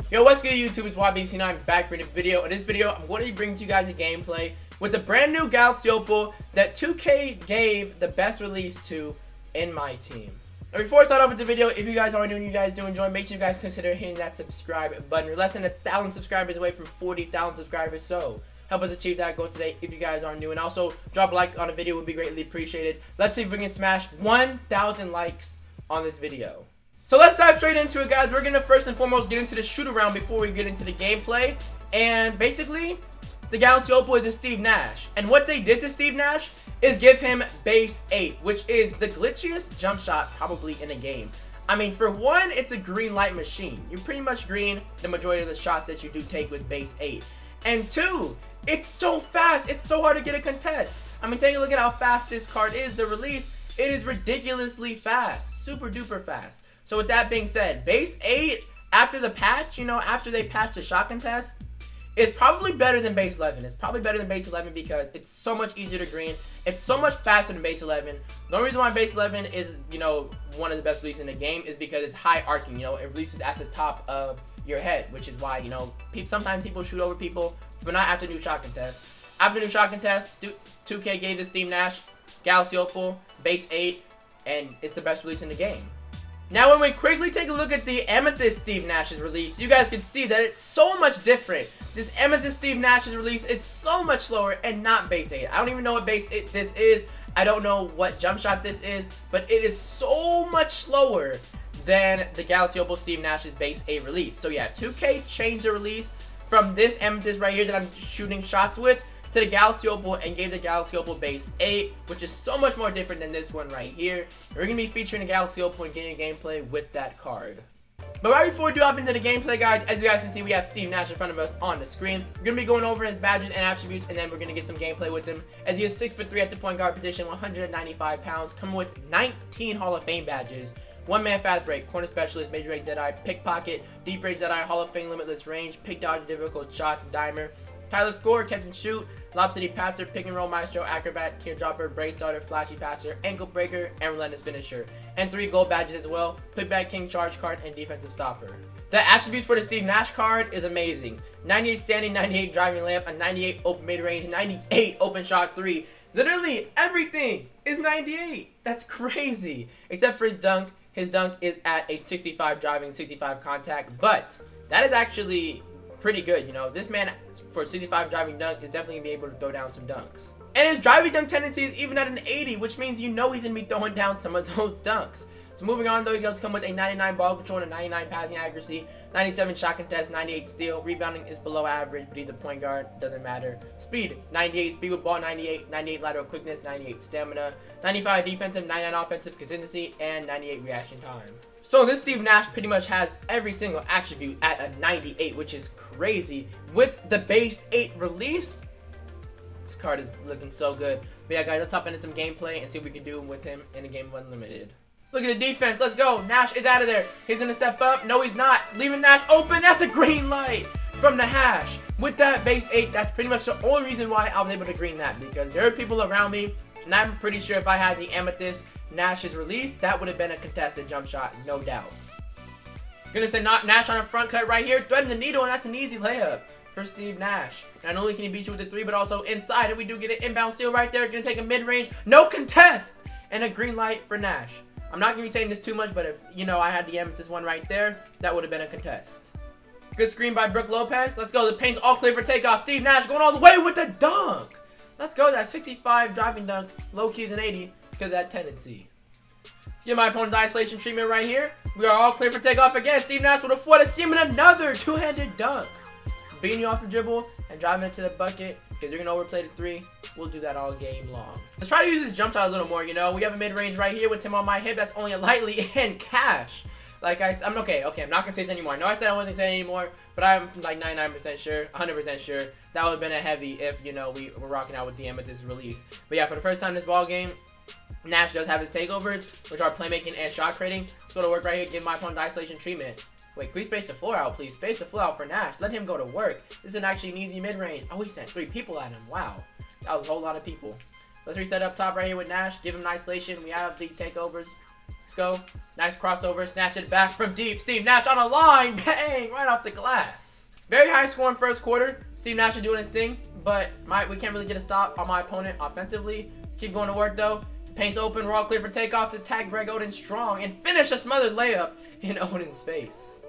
Yo, what's good YouTube? It's YBC9 back for a new video. In this video, I'm going to be bringing to you guys a gameplay with the brand new Galaxy Opal that 2K gave the best release to in MYTEAM. Now before I start off with the video, if you guys are new and you guys do enjoy, make sure you guys consider hitting that subscribe button. We're less than 1,000 subscribers away from 40,000 subscribers, so help us achieve that goal today if you guys are new. And also, drop a like on the video would be greatly appreciated. Let's see if we can smash 1,000 likes on this video. So let's dive straight into it, guys. We're going to first and foremost get into the shoot-around before we get into the gameplay. And basically, the Galaxy Opal is a Steve Nash. And what they did to Steve Nash is give him base 8, which is the glitchiest jump shot probably in the game. I mean, for one, it's a green light machine. You're pretty much green the majority of the shots that you do take with base 8. And two, it's so fast. It's so hard to get a contest. I mean, take a look at how fast this card is. The release, it is ridiculously fast. Super duper fast. So with that being said, base 8, after the patch, after they patched the shot contest, is probably better than base 11. It's probably better than base 11 because it's so much easier to green. It's so much faster than base 11. The only reason why base 11 is, one of the best releases in the game is because it's high arcing. It releases at the top of your head, which is why, sometimes people shoot over people, but not after new shot contest. After new shot contest, 2K gave this Steve Nash Galaxy Opal base 8, and it's the best release in the game. Now, when we quickly take a look at the Amethyst Steve Nash's release, you guys can see that it's so much different. This Amethyst Steve Nash's release is so much slower and not base 8. I don't even know what base 8 this is. I don't know what jump shot this is, but it is so much slower than the Galaxy Opal Steve Nash's base 8 release. So yeah, 2K changed the release from this Amethyst right here that I'm shooting shots with to the Galaxy Opal and gave the Galaxy Opal base 8, which is so much more different than this one right here. We're going to be featuring the Galaxy Opal and getting a gameplay with that card. But right before we do hop into the gameplay, guys, as you guys can see, we have Steve Nash in front of us on the screen. We're going to be going over his badges and attributes, and then we're going to get some gameplay with him, as he is 6'3" at the point guard position, 195 pounds, coming with 19 Hall of Fame badges. One-man fast break, corner specialist, major range deadeye, pickpocket, deep range deadeye, Hall of Fame limitless range, pick dodge, difficult shots, dimer, Tyler score, catch and shoot, lob city passer, pick and roll maestro, acrobat, teardropper, brace starter, flashy passer, ankle breaker, and relentless finisher. And 3 gold badges as well, putback king, charge card, and defensive stopper. The attributes for the Steve Nash card is amazing. 98 standing, 98 driving lamp, a 98 open mid range, 98 open shot 3. Literally everything is 98. That's crazy. Except for his dunk. His dunk is at a 65 driving, 65 contact, but that is actually pretty good. This man for 65 driving dunk is definitely gonna be able to throw down some dunks. And his driving dunk tendency is even at an 80, which means he's gonna be throwing down some of those dunks. So moving on, though, he does come with a 99 ball control and a 99 passing accuracy, 97 shot contest, 98 steal. Rebounding is below average, but he's a point guard, doesn't matter. Speed, 98 speed with ball, 98 lateral quickness, 98 stamina, 95 defensive, 99 offensive consistency, and 98 reaction time. So this Steve Nash pretty much has every single attribute at a 98, which is crazy. With the base 8 release, this card is looking so good. But yeah, guys, let's hop into some gameplay and see what we can do with him in a game of Unlimited. Look at the defense. Let's go. Nash is out of there. He's going to step up. No, he's not. Leaving Nash open. That's a green light from the hash. With that base 8, that's pretty much the only reason why I was able to green that. Because there are people around me, and I'm pretty sure if I had the Amethyst Nash's release, that would have been a contested jump shot, no doubt. Gonna say not Nash on a front cut right here, threading the needle, and that's an easy layup for Steve Nash. Not only can he beat you with the 3, but also inside, and we do get an inbound steal right there. Gonna take a mid-range, no contest, and a green light for Nash. I'm not gonna be saying this too much, but if I had the Amethyst one right there, that would have been a contest. Good screen by Brook Lopez. Let's go. The paint's all clear for takeoff. Steve Nash going all the way with the dunk. Let's go. That 65 driving dunk, low key is an 80. Because of that tendency. Get my opponent's isolation treatment right here. We are all clear for takeoff again. Steve Nash with a foot of steam and another two-handed dunk. Beating you off the dribble and driving into the bucket because you're going to overplay the 3. We'll do that all game long. Let's try to use this jump shot a little more, We have a mid-range right here with him on my hip. That's only a lightly and cash. Like I'm okay, I'm not going to say this anymore. I know I said I wasn't going to say it anymore, but I'm like 99% sure, 100% sure that would have been a heavy if, we were rocking out with the Amethyst release. But yeah, for the first time in this ball game, Nash does have his takeovers, which are playmaking and shot creating. Let's go to work right here, give my opponent isolation treatment. Wait, can we space the floor out, please? Space the floor out for Nash. Let him go to work. This is actually an easy mid-range. Oh, he sent 3 people at him. Wow. That was a whole lot of people. Let's reset up top right here with Nash. Give him an isolation. We have the takeovers. go. Nice crossover. Snatch it back from deep. Steve Nash on a line. Bang! Right off the glass. Very high score in first quarter. Steve Nash is doing his thing, but we can't really get a stop on my opponent offensively. Keep going to work though. Paint's open. We're all clear for takeoffs. Attack Greg Oden strong and finish a smothered layup in Oden's face.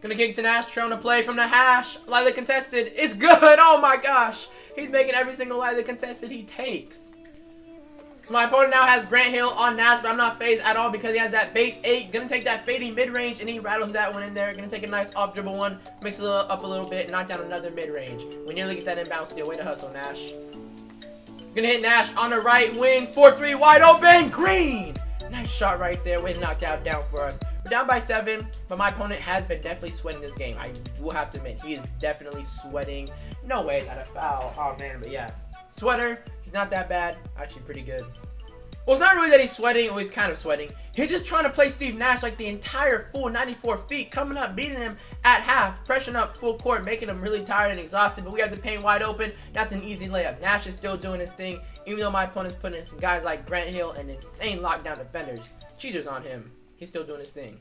Gonna kick to Nash. Trying to play from the hash. Lightly contested. It's good. Oh my gosh. He's making every single lightly contested he takes. So my opponent now has Grant Hill on Nash, but I'm not phased at all because he has that base 8. Gonna take that fading mid-range, and he rattles that one in there. Gonna take a nice off-dribble one, mix it up a little bit, and knock down another mid-range. We nearly get that inbound steal. Way to hustle, Nash. Gonna hit Nash on the right wing. 4-3 wide open. Green! Nice shot right there. Way to knock that down for us. We're down by 7, but my opponent has been definitely sweating this game. I will have to admit, he is definitely sweating. No way that a foul. Oh, man, but yeah. Sweater, he's not that bad. Actually, pretty good. Well, it's not really that he's sweating, or he's kind of sweating. He's just trying to play Steve Nash like the entire full 94 feet, coming up, beating him at half, pressuring up full court, making him really tired and exhausted, but we have the paint wide open. That's an easy layup. Nash is still doing his thing, even though my opponent's putting in some guys like Grant Hill and insane lockdown defenders. Cheaters on him. He's still doing his thing.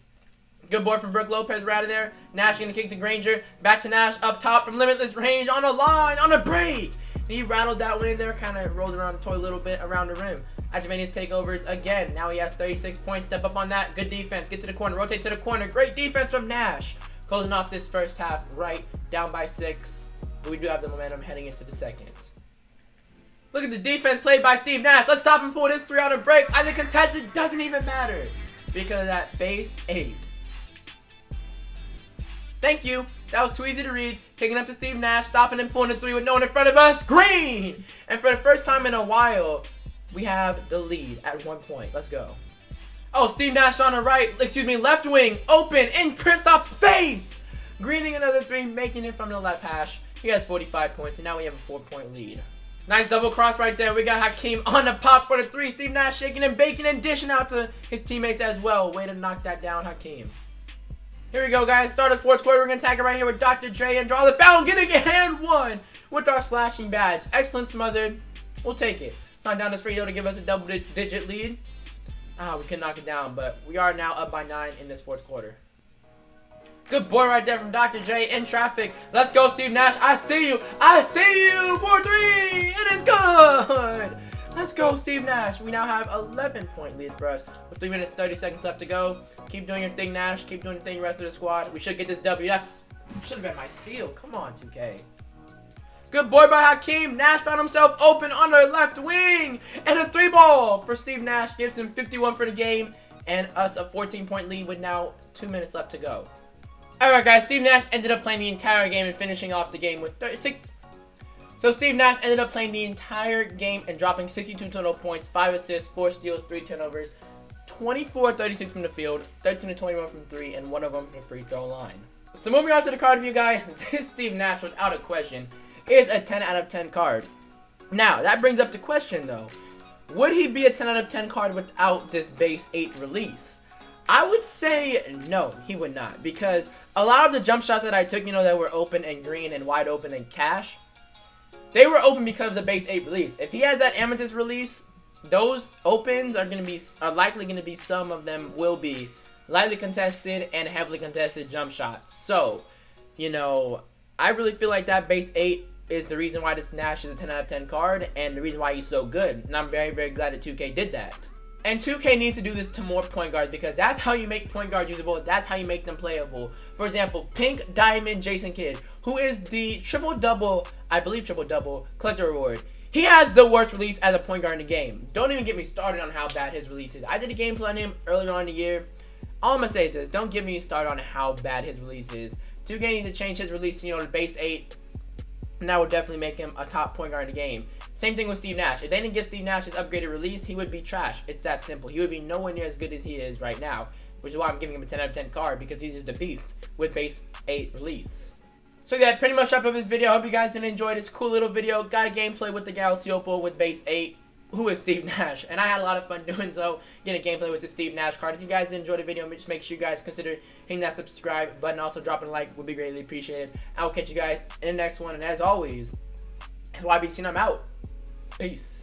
Good board from Brook Lopez. We're out of there. Nash gonna kick to Granger. Back to Nash up top from limitless range on a line, on a break. He rattled that one in there, kind of rolled around the toy a little bit around the rim. Ajimania's takeovers again. Now he has 36 points. Step up on that. Good defense. Get to the corner. Rotate to the corner. Great defense from Nash. Closing off this first half right. Down by 6. But we do have the momentum heading into the second. Look at the defense played by Steve Nash. Let's stop and pull this 3 on a break. I think contested doesn't even matter because of that base 8. Thank you. That was too easy to read. Kicking up to Steve Nash. Stopping and pulling the 3 with no one in front of us. Green! And for the first time in a while, we have the lead at 1 point. Let's go. Oh, Steve Nash on the left wing. Open in Kristaps' face. Greening another 3, making it from the left hash. He has 45 points, and now we have a 4-point lead. Nice double cross right there. We got Hakeem on the pop for the 3. Steve Nash shaking and baking and dishing out to his teammates as well. Way to knock that down, Hakeem. Here we go, guys. Start of fourth quarter. We're going to attack it right here with Dr. J and draw the foul. Getting a hand 1 with our slashing badge. Excellent smothered. We'll take it. It's not down to free throw to give us a double-digit lead. We can knock it down, but we are now up by 9 in this fourth quarter. Good boy right there from Dr. J in traffic. Let's go, Steve Nash. I see you. I see you. 4-3. It is good. Let's go, Steve Nash. We now have 11-point lead for us with 3 minutes 30 seconds left to go. Keep doing your thing, Nash. Keep doing your thing, rest of the squad. We should get this W. That's should have been my steal. Come on, 2K. Good boy by Hakeem. Nash found himself open on the left wing. And a 3-ball for Steve Nash. Gives him 51 for the game. And us a 14-point lead with now 2 minutes left to go. Alright, guys. Steve Nash ended up playing the entire game and finishing off the game with 36. So Steve Nash ended up playing the entire game and dropping 62 total points, 5 assists, 4 steals, 3 turnovers, 24-36 from the field, 13-21 from 3, and 1 of them from the free throw line. So moving on to the card review, guys, this Steve Nash, without a question, is a 10 out of 10 card. Now, that brings up the question, though. Would he be a 10 out of 10 card without this base 8 release? I would say no, he would not. Because a lot of the jump shots that I took, that were open and green and wide open and cash, they were open because of the base 8 release. If he has that Amethyst release, those opens are likely going to be, some of them will be lightly contested and heavily contested jump shots. So, I really feel like that base 8 is the reason why this Nash is a 10 out of 10 card and the reason why he's so good. And I'm very, very glad that 2K did that. And 2K needs to do this to more point guards because that's how you make point guards usable. That's how you make them playable. For example, Pink Diamond Jason Kidd, who is the triple-double, I believe triple-double, collector reward. He has the worst release as a point guard in the game. Don't even get me started on how bad his release is. I did a gameplay on him earlier on in the year. All I'm going to say is this. Don't get me started on how bad his release is. 2K needs to change his release, to base 8. And that would definitely make him a top point guard in the game. Same thing with Steve Nash. If they didn't give Steve Nash his upgraded release, he would be trash. It's that simple. He would be nowhere near as good as he is right now, which is why I'm giving him a 10 out of 10 card because he's just a beast with base 8 release. So yeah, pretty much wrap up this video. I hope you guys did enjoy this cool little video. Got a gameplay with the Galaxy Opal with base 8. Who is Steve Nash? And I had a lot of fun doing so, getting a gameplay with the Steve Nash card. If you guys enjoyed the video, just make sure you guys consider hitting that subscribe button. Also dropping a like would be greatly appreciated. I will catch you guys in the next one. And as always, YBC and I'm out. Peace.